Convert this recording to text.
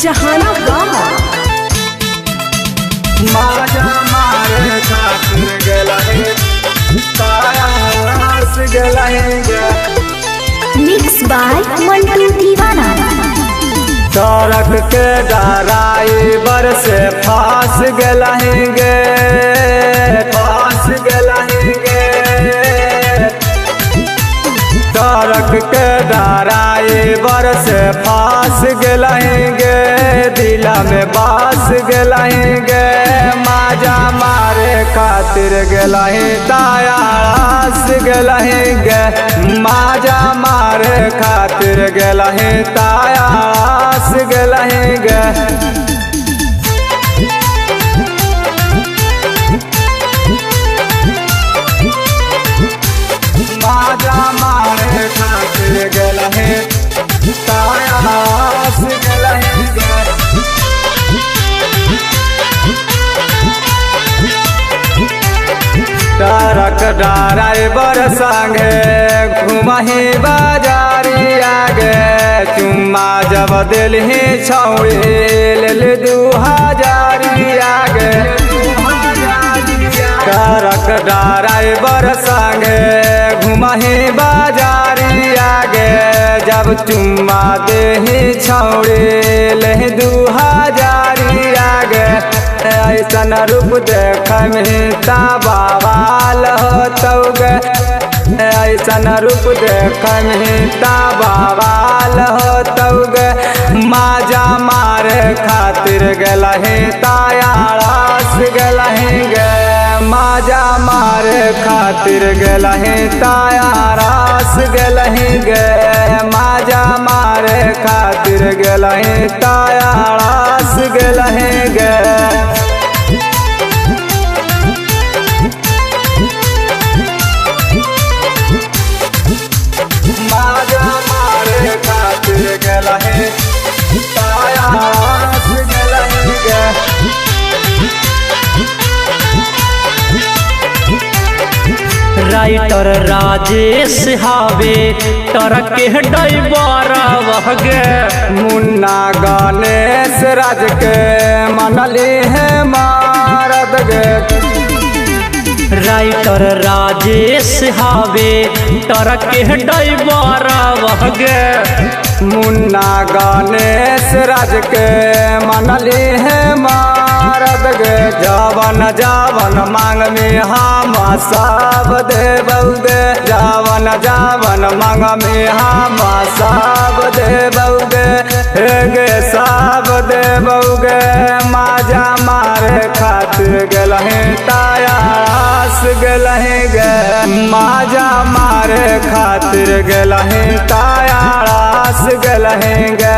जहानाबाद। माजा मारे खातिर गलहे तायास गलहेंगे। मिक्स बाय मंटू दीवाना। सड़क के ड्राइवर से फांस गलहेंगे, फांस गलहेंगे। सड़क के ड्राइवर से फांस गलहेंगे, दिला में बास गलहेंगे। माजा मारे खातिर गलहे तायास गलहेंगे। माजा मारे खातिर गलहे तायास गलहेंगे। माजा मारे खातिर गलहे तायास गलहेंगे। ट्रक ड्राइवर संगे घुमही बाजारी आगे, चुम्मा जब दिलही छौड़ी ले 2000 आगे। ट्रक ड्राइवर संगे घुमही बाजारी आगे, जब चुम्मा देही छौड़ी ले 2000 आगे। ऐसन रूप देख में बवाल होतौगे, ऐसन रूप देख में बवाल होतौगे। माजा मारे खातिर गलहे तायास गलहेंगे। माजा मारे खातिर गलहे तायास गलहेंगे। माजा मारे खातिर गलहे तायास गलहेंगे। माजा मारे खातिर गलहे तायास गलहेंगे। राइटर राजेश हावे ट्रक के ड्राइवर वहगे। मुन्ना गणेश राज के मनली है मारद गे। राइटर राजेश हावे ट्रक के ड्राइवर वहगे। मुन्ना गणेश राज के मनली है मारद गे। जावन जावन मांग में हम सब देबौगे, जावन जावन मांग में हम सब देबौगे। हेगे सब देबौगे। माजा मारे खातिर गलहे तायास गलहेंगे। माजा मारे खातिर गलहे तायास गलहेंगे।